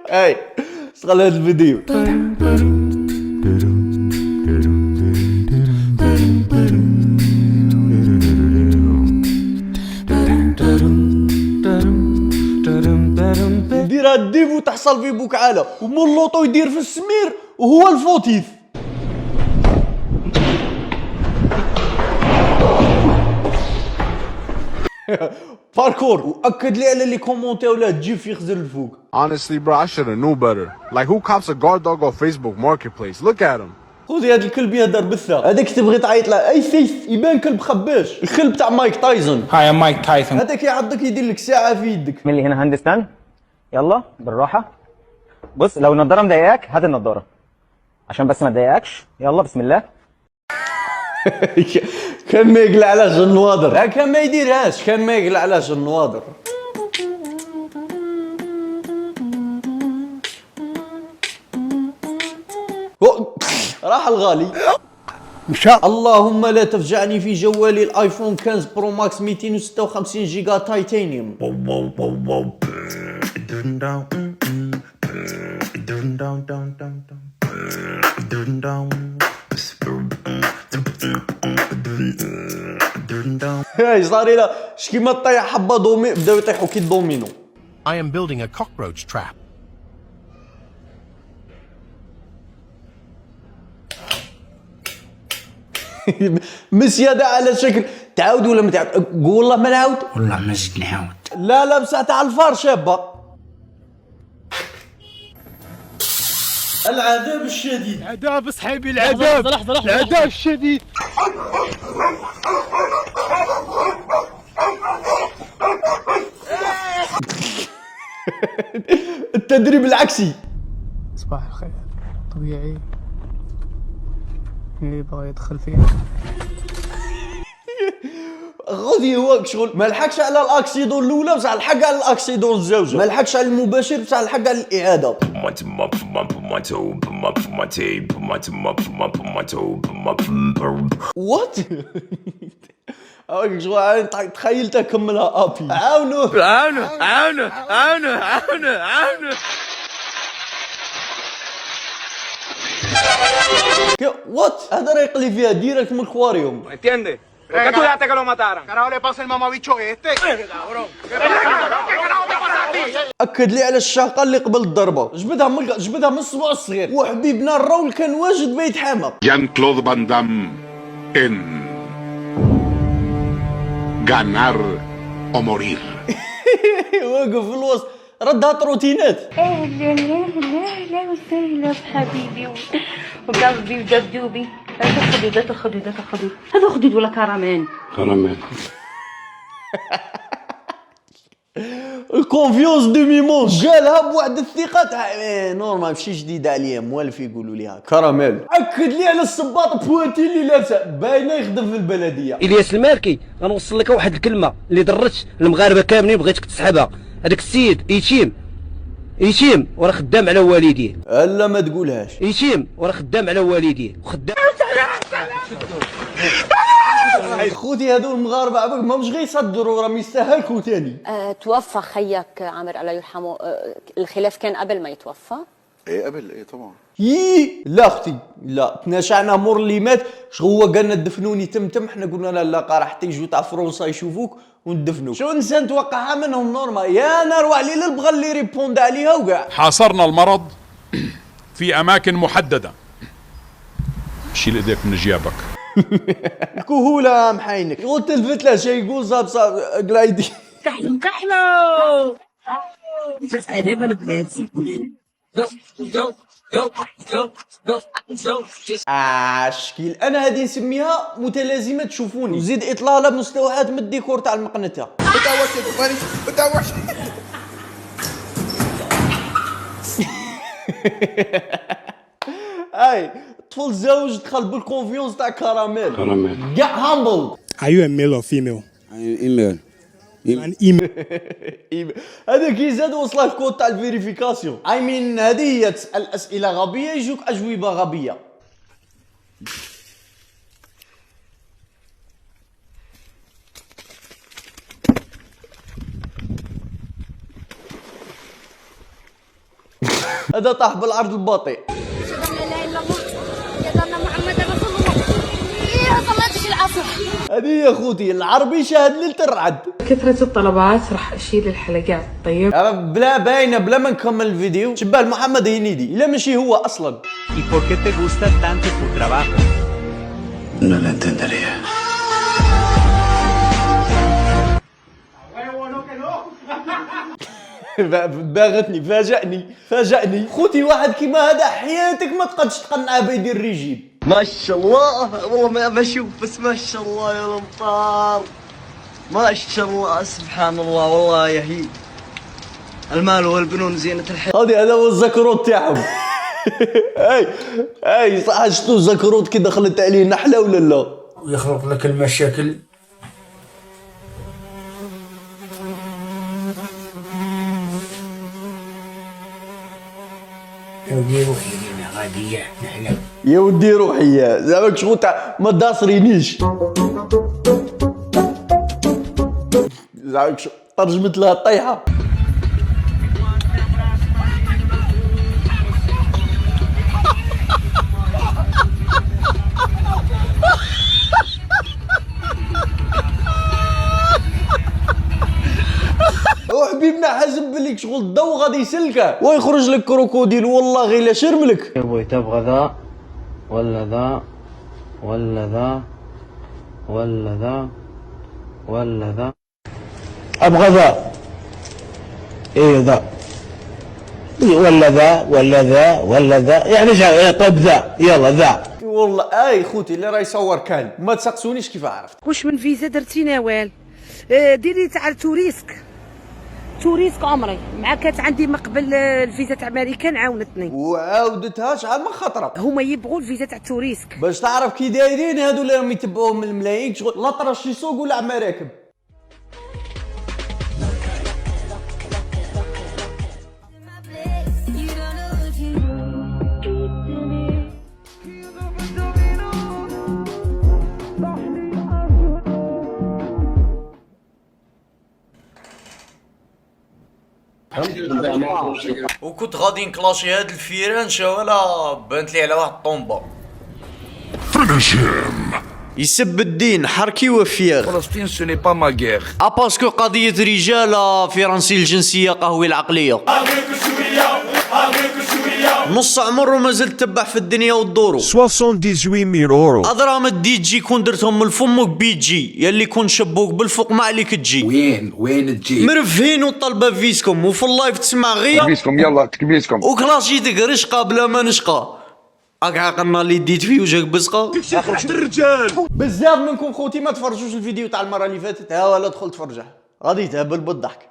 اي شغل هذا الفيديو. يدير هاد الديفو تحصل فيه بوكعاله ومول لوطو يدير في السمير وهو الفوتيف. باركور. واكد لي على لي كومونتي ولا تجي في يخزر الفوق. Honestly, bro, I should have knew better. Like, who cops a guard dog on Facebook Marketplace? Look at him. خذي هاد الكلب يهدر بالثا. هذاك تبغي تعيط له اي سيف يبان كلب خباش. الكلب تاع مايك تايسون. هاي مايك تايسون. هذاك يعضك يدير لك ساعه في يدك. من اللي هنا هندستان. يلا بالراحه. بص لو النضاره مضايقاك هات النضاره عشان بس ما تضايقكش. يلا بسم الله. كان ما يقلع علاش النواظر. كان ما يديرهاش. كان ما يقلع علاش النواظر. راح الغالي. مشى. اللهم لا تفجعني في جوالي الايفون 15 برو ماكس 256 جيجا تايتانيوم. هاي صار له شكيما طيح حبه دومي بداو يطيحوا كي الدومينو. I am building a cockroach trap. مسيادة على شكل تعاود ولا ما تعاود؟ قول والله ما نعاود. والله ما زدت نعاود. لا بصح تاع الفار شابه. العذاب الشديد. العذاب صحيبي العذاب. لحظة العذاب الشديد. التدريب العكسي. صباح الخير. طبيعي اللي بغى يدخل فيه. غادي هو شغل ما لحقش على الاكسيدون الاولى بصح لحق على الاكسيدون الزوجه. ما لحقش على المباشر بصح لحق على الاعاده. وات هاك شغل تخيلتها كملها ابي. عاونوا. وات هذا راه يقلي فيها ديريكت من الكواريوم. ¿Entiendes? ¿Por qué tú dejaste que lo mataran? ¿Qué carajo le pasa al mamabicho este? Cabrón. اكد لي على الشاقه اللي قبل الضربه. جبدها من الصبع الصغير. وحبيبنا الراول كان واجد بيتحامى. Jean-Claude Van Damme en Ganar o Morir. واقف في الوسط ردها تروتينات. اهلا اهلا وسهلا بحبيبي وقلبي ودبدوبي. هذا خدود ولا كراميل؟ كراميل. الكونفيونس دومي مونش قالها بواحد الثقه تاع نورمال ماشي جديد عليا موالف يقولوا ليها كراميل. اكد لي على الصباط بوانتي اللي لابسه باينه يخدم في البلديه. الياس المالكي غنوصل لك واحد الكلمه اللي ضرت المغاربه كاملين بغيتك تسحبها. هذاك السيد يتيم وراه خدام على والديه. الا ما تقولهاش. يتيم وراه خدام على والديه وخدام. خوتي هذو المغاربه عباك ما مش غيصدروا راهم يستاهلكوا ثاني. توفى خيك عامر الله يرحمه. الخلاف كان قبل ما يتوفى؟ ايه قبل ايه طبعا. لا اختي لا تناشعنا مور اللي مات. هو قالنا دفنوني تم احنا قلنا لا قا راح تيجوا تاع فرنسا يشوفوك وندفنوك. شو انسان توقعها منهم نورمال. يا نار وعلي بغى اللي ريبوند عليها وكاع. حاصرنا المرض في اماكن محدده. شيل ايديك من جيابك. الكهوله محاينك. يقول تلفت له شيء يقول صاب قلايدي. كحلو بس ادابا البلاد. شكيل انا هذه نسميها متلازمه تشوفوني وزيد اطلاله بمستوحات من الديكور تاع المقنته. اي طفل زوج دخل بالكونفيونس تاع كراميل. كاع هامبل. Are you a male or female? ايميل. An email. هذاك يزاد وصله الكود تاع الفيريفيكاسيون. هذه هي تسال اسئله غبيه يجوك اجوبه غبيه. هذا طاح بالعرض البطيء. هذه يا خوتي العربي شاهد ليلة الرعد. كثرة الطلبات راح اشيل الحلقات. طيب بلا باينه بلا ما نكمل الفيديو. شبال محمد هنيدي الا ماشي هو اصلا. No lo entendería. باغتني فاجأني خوتي. واحد كيما هذا حياتك ما تقدش تقنعه بيدير الريجيم. ما شاء الله والله ما اشوف بس ما شاء الله يا الامطار ما شاء الله سبحان الله والله يا هي المال والبنون زينة الحياة. هذا هو الزكروت تاعهم. اي صح. شفتوا الزكروت كي دخلت عليه نحله ولا لا؟ ويخلق لك المشاكل. يا ودي روحي زعما شغل تاع ما داصرينيش. زعما ترجمت لها الطيحه. وحبيبنا حازم بليك شغل الضو غادي يسلكه ويخرج لك كروكوديل والله غير لا شرملك. يا بوي تبغى ذا ولا ذا ولا ذا ولا ذا ولا ذا؟ ابغى ذا. ايه ذا ولا ذا ولا ذا ولا ذا يعني طيب ذا يلا ذا. والله خوتي اللي راه يصور كان ما تسقسونيش كيف عرفت. واش من فيزا درتي نوال؟ ديري تاع توريسك عمري مع كانت عندي من قبل الفيزا تاع امريكان عاونتني وعاودتها شحال من خطره. هما يبغوا الفيزا تاع توريسك باش تعرف كي دايرين هادو اللي راهم يتبعوهم من الملايين شغل لا طرش يسوق ولا عم راكب. وكنت غادي نكلاشي هاد الفيرانشة ولا بانت لي على واحد الطومبا. يسب الدين حركي وفيغ. فلسطين سوني با ما غير. باسكو قضية رجالة فرنسي الجنسية قهوي العقلية. نص عمره مازال تبع في الدنيا والدورو. 78,000 اورو. اضرام الدي جي كون درتهم من الفم بيجي يلي كون شبوك بالفوق ما عليك تجي. وين تجي؟ مرفهين وطلبه فيسكم وفي اللايف تسمع غير تكبيسكم يلا تكبيسكم. وكلاشيتك رشقه بلا ما نشقى. راك عقلنا اللي ديت فيه وجاك بزقه. الرجال بزاف منكم خوتي ما تفرجوش الفيديو تاع المره اللي فاتت. ها ولا دخل تفرجه غادي تهبل بالضحك.